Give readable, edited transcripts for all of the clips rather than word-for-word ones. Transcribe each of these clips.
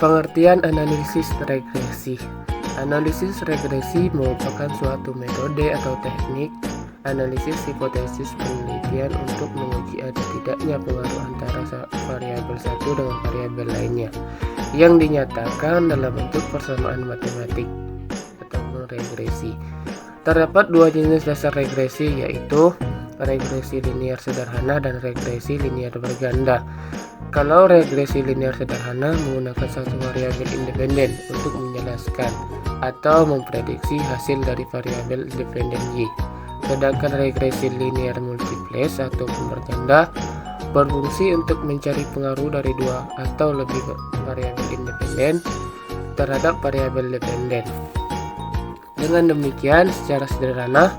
Pengertian analisis regresi. Analisis regresi merupakan suatu metode atau teknik analisis hipotesis penelitian untuk menguji ada tidaknya pengaruh antara variabel satu dengan variabel lainnya yang dinyatakan dalam bentuk persamaan matematik ataupun regresi. Terdapat dua jenis dasar regresi, yaitu regresi linear sederhana dan regresi linear berganda. Kalau regresi linear sederhana menggunakan satu variabel independen untuk menjelaskan atau memprediksi hasil dari variabel independen Y. Sedangkan regresi linear multiples atau berganda berfungsi untuk mencari pengaruh dari dua atau lebih variabel independen terhadap variabel dependen. Dengan demikian, secara sederhana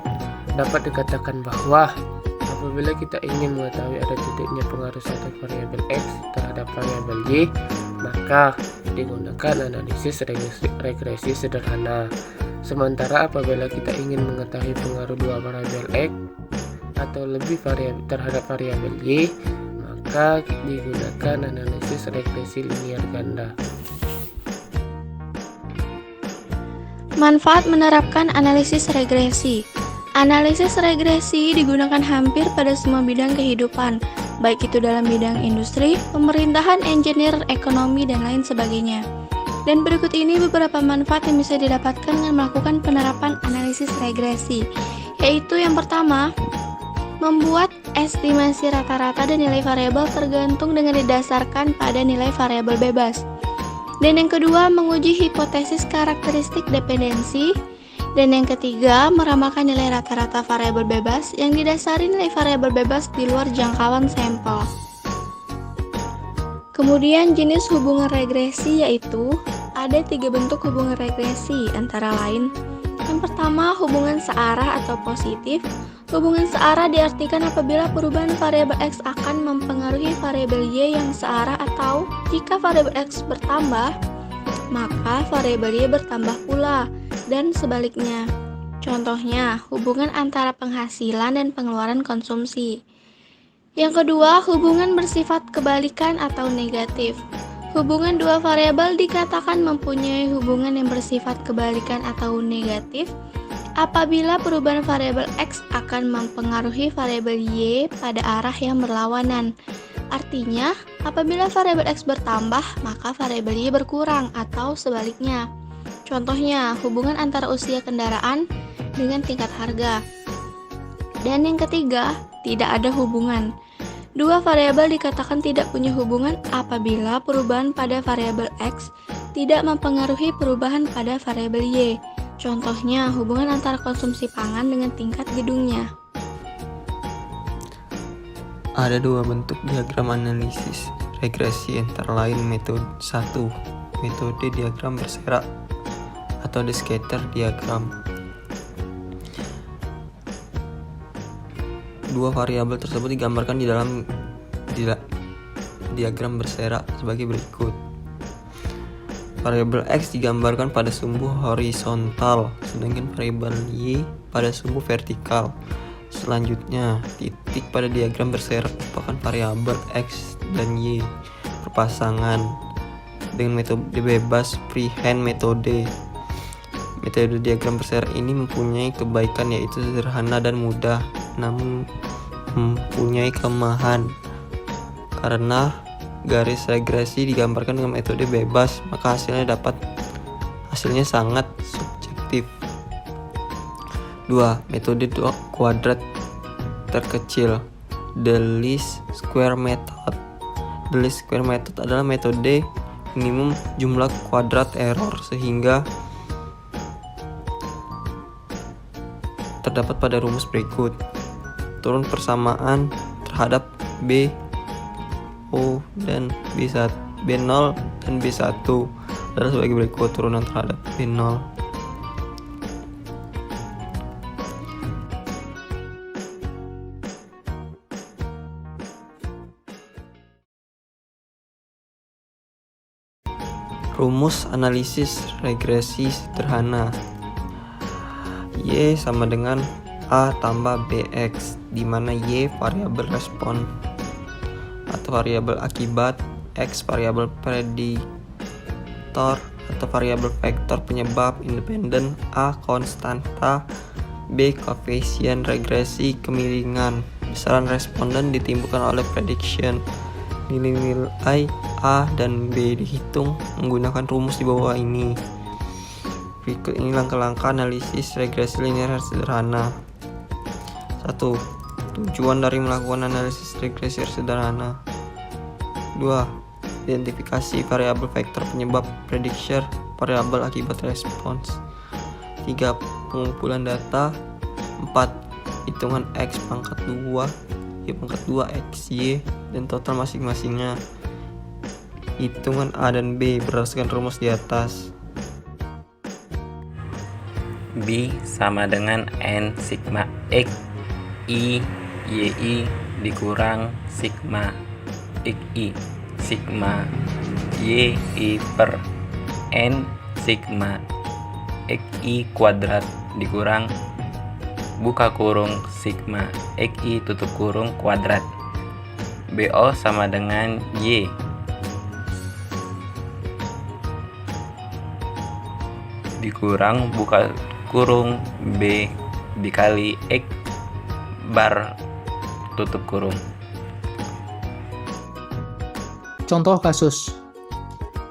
dapat dikatakan bahwa apabila kita ingin mengetahui ada tidaknya pengaruh satu variabel X terhadap variabel Y, maka digunakan analisis regresi sederhana. Sementara apabila kita ingin mengetahui pengaruh dua variabel X atau lebih terhadap variabel Y, maka digunakan analisis regresi linear ganda. Manfaat menerapkan analisis regresi. Analisis regresi digunakan hampir pada semua bidang kehidupan, baik itu dalam bidang industri, pemerintahan, engineer, ekonomi, dan lain sebagainya. Dan berikut ini beberapa manfaat yang bisa didapatkan dengan melakukan penerapan analisis regresi, yaitu yang pertama, membuat estimasi rata-rata dan nilai variabel tergantung dengan didasarkan pada nilai variabel bebas. Dan yang kedua, menguji hipotesis karakteristik dependensi. Dan yang ketiga, meramalkan nilai rata-rata variabel bebas yang didasari nilai variabel bebas di luar jangkauan sampel. Kemudian jenis hubungan regresi, yaitu ada 3 bentuk hubungan regresi, antara lain yang pertama, hubungan searah atau positif. Hubungan searah diartikan apabila perubahan variabel X akan mempengaruhi variabel Y yang searah, atau jika variabel X bertambah, maka variabel Y bertambah pula, dan sebaliknya. Contohnya, hubungan antara penghasilan dan pengeluaran konsumsi. Yang kedua, hubungan bersifat kebalikan atau negatif. Hubungan dua variabel dikatakan mempunyai hubungan yang bersifat kebalikan atau negatif apabila perubahan variabel X akan mempengaruhi variabel Y pada arah yang berlawanan. Artinya, apabila variabel X bertambah, maka variabel Y berkurang atau sebaliknya. Contohnya, hubungan antara usia kendaraan dengan tingkat harga. Dan yang ketiga, tidak ada hubungan. Dua variabel dikatakan tidak punya hubungan apabila perubahan pada variabel X tidak mempengaruhi perubahan pada variabel Y. Contohnya, hubungan antara konsumsi pangan dengan tingkat gedungnya. Ada dua bentuk diagram analisis regresi, antara lain metode 1, metode diagram berserak atau the scatter diagram. Dua variabel tersebut digambarkan di dalam diagram berserak sebagai berikut. Variabel X digambarkan pada sumbu horizontal, sedangkan variabel Y pada sumbu vertikal. Selanjutnya, titik pada diagram berserak merupakan variabel X dan Y berpasangan dengan metode bebas freehand metode. Metode diagram berserak ini mempunyai kebaikan, yaitu sederhana dan mudah, namun mempunyai kelemahan. Karena garis regresi digambarkan dengan metode bebas, maka hasilnya sangat subjektif. 2. Metode kuadrat terkecil, the least square method. The least square method adalah metode minimum jumlah kuadrat error, sehingga terdapat pada rumus berikut. Turun persamaan terhadap B, O, dan B0 dan B1 adalah sebagai berikut. Turunan terhadap B0. Rumus analisis regresi sederhana. Y sama dengan A tambah BX, di mana Y variabel respon atau variabel akibat, X variabel vektor atau variabel vektor penyebab independen, A. konstanta, B. koefisien regresi kemiringan. Besaran responden ditimbulkan oleh prediction. Nilai-nilai A dan B dihitung menggunakan rumus di bawah ini. Berikut ini langkah-langkah analisis regresi linear sederhana. 1. Tujuan dari melakukan analisis regresi sederhana. 2. Identifikasi variabel vektor penyebab prediction, variabel akibat respons. 3. Pengumpulan data. 4. Hitungan X pangkat 2, Y pangkat 2, X, Y, dan total masing-masingnya. Hitungan A dan B berdasarkan rumus di atas. B sama dengan N sigma X I YI dikurang sigma XI sigma YI per N sigma XI kuadrat dikurang buka kurung sigma XI tutup kurung kuadrat. BO sama dengan Y dikurang buka kurung B dikali X bar tutup kurung. Contoh kasus.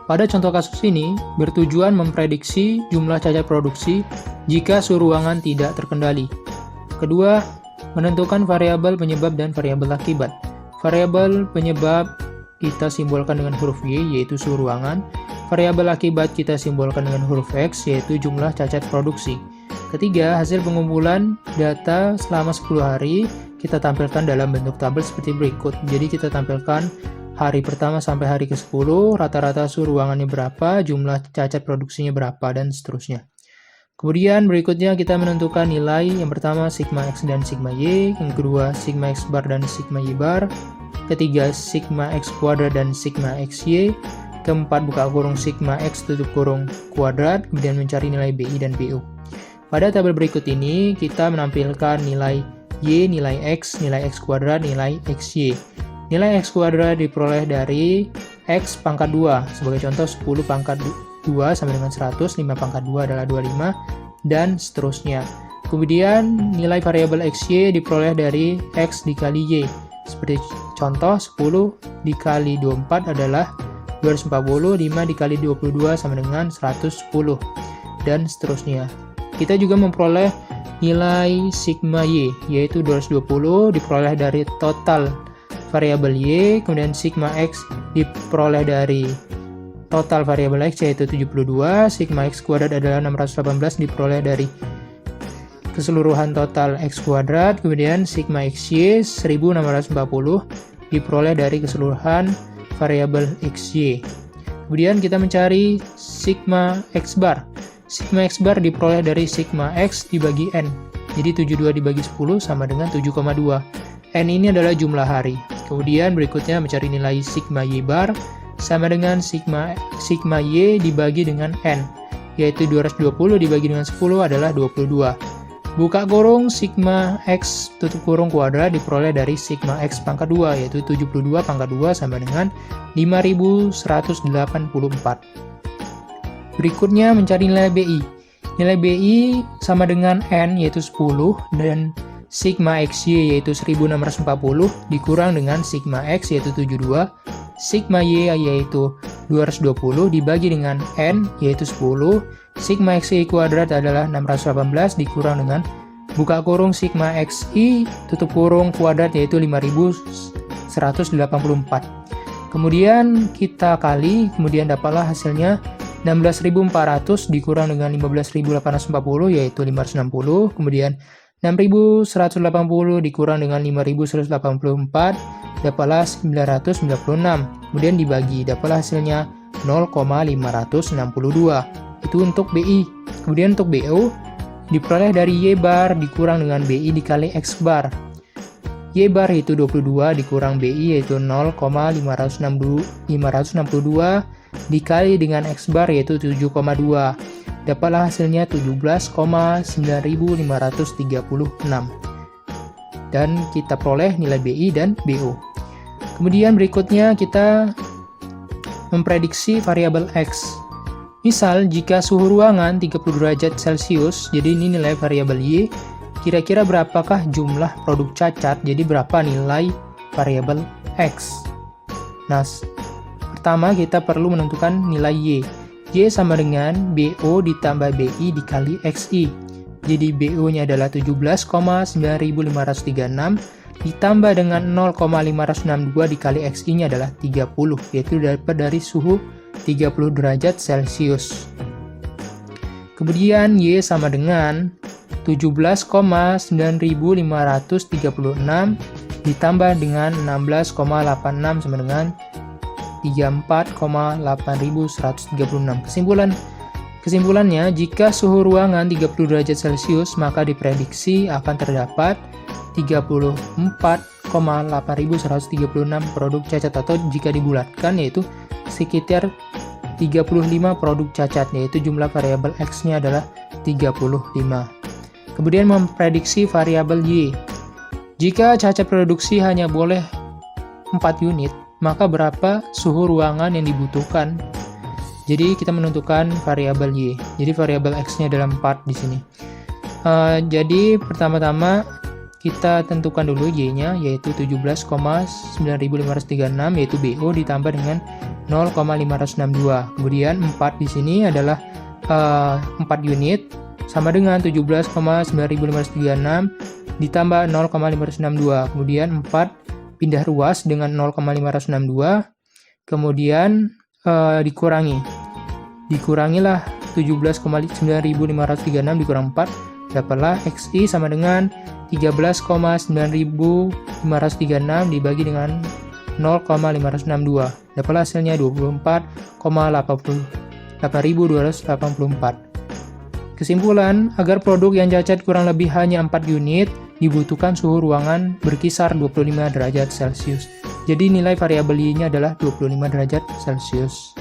Pada contoh kasus ini bertujuan memprediksi jumlah cacat produksi jika suhu ruangan tidak terkendali. Kedua, menentukan variabel penyebab dan variabel akibat. Variabel penyebab kita simbolkan dengan huruf Y, yaitu suhu ruangan. Variabel akibat kita simbolkan dengan huruf X, yaitu jumlah cacat produksi. Ketiga, hasil pengumpulan data selama 10 hari kita tampilkan dalam bentuk tabel seperti berikut. Jadi kita tampilkan hari pertama sampai hari ke-10, rata-rata suhu ruangannya berapa, jumlah cacat produksinya berapa, dan seterusnya. Kemudian berikutnya kita menentukan nilai yang pertama sigma X dan sigma Y, yang kedua sigma X bar dan sigma Y bar, ketiga sigma X kuadrat dan sigma XY, keempat buka kurung sigma X tutup kurung kuadrat, kemudian mencari nilai BI dan BO. Pada tabel berikut ini kita menampilkan nilai Y, nilai X kuadrat, nilai XY. Nilai X kuadrat diperoleh dari X pangkat 2, sebagai contoh 10 pangkat 2 sama dengan 100, 5 pangkat 2 adalah 25, dan seterusnya. Kemudian nilai variabel XY diperoleh dari X dikali Y. Seperti contoh 10 dikali 24 adalah 240, 5 dikali 22 sama dengan 110, dan seterusnya. Kita juga memperoleh nilai sigma Y, yaitu 220 diperoleh dari total variabel Y, kemudian sigma X diperoleh dari total variabel X yaitu 72, sigma X kuadrat adalah 618 diperoleh dari keseluruhan total X kuadrat, kemudian sigma XY 1640 diperoleh dari keseluruhan variabel XY. Kemudian kita mencari sigma X bar. Sigma X bar diperoleh dari sigma X dibagi N. Jadi 72 dibagi 10 sama dengan 7,2. N ini adalah jumlah hari. Kemudian berikutnya mencari nilai sigma Y bar sama dengan sigma Y dibagi dengan N, yaitu 220 dibagi dengan 10 adalah 22. Buka kurung sigma X tutup kurung kuadrat diperoleh dari sigma X pangkat 2, yaitu 72 pangkat 2 sama dengan 5184. Berikutnya mencari nilai BI. Nilai BI sama dengan N, yaitu 10, dan sigma XY yaitu 1640 dikurang dengan sigma X yaitu 72, sigma Y yaitu 220 dibagi dengan N yaitu 10, sigma XY kuadrat adalah 618 dikurang dengan buka kurung sigma XY tutup kurung kuadrat yaitu 5184. Kemudian kita kali, kemudian dapatlah hasilnya 16.400 dikurang dengan 15.840 yaitu 560, kemudian 6.180 dikurang dengan 5.184 dapatlah 996, kemudian dibagi dapatlah hasilnya 0,562. Itu untuk BI. Kemudian untuk BO diperoleh dari Y bar dikurang dengan BI dikali X bar. Y bar itu 22 dikurang BI yaitu 0,562 dikali dengan X bar yaitu 7,2. Dapatlah hasilnya 17,9536. Dan kita peroleh nilai BI dan BO. Kemudian berikutnya kita memprediksi variabel X. Misal, jika suhu ruangan 30 derajat Celcius, jadi ini nilai variabel Y, kira-kira berapakah jumlah produk cacat, jadi berapa nilai variabel X. Nah, pertama kita perlu menentukan nilai Y. Y sama dengan BO ditambah BI dikali XI. Jadi BO-nya adalah 17,9536 ditambah dengan 0,562 dikali XI-nya adalah 30, yaitu dapat dari suhu 30 derajat Celcius. Kemudian Y sama dengan 17,9536 ditambah dengan 16,86 sama dengan 34,8136. Kesimpulannya, jika suhu ruangan 30 derajat Celcius, maka diprediksi akan terdapat 34,8136 produk cacat, atau jika dibulatkan yaitu sekitar 35 produk cacat, yaitu jumlah variabel X-nya adalah 35. Kemudian memprediksi variabel Y. Jika cacat produksi hanya boleh 4 unit, maka berapa suhu ruangan yang dibutuhkan? Jadi kita menentukan variabel Y. Jadi variabel X-nya adalah 4 di sini. Jadi pertama-tama kita tentukan dulu Y-nya, yaitu 17,9536, yaitu BO ditambah dengan 0,562. Kemudian 4 di sini adalah 4 unit, sama dengan 17,9536 ditambah 0,562. Kemudian 4 pindah ruas dengan 0,562. Kemudian dikurangilah 17,9536 dikurang 4, dapatlah XI sama dengan 13,9536 dibagi dengan 0,562. Dapatlah hasilnya 24,8284. Kesimpulan, agar produk yang cacat kurang lebih hanya 4 unit, dibutuhkan suhu ruangan berkisar 25 derajat Celcius. Jadi nilai variabel Y-nya adalah 25 derajat Celcius.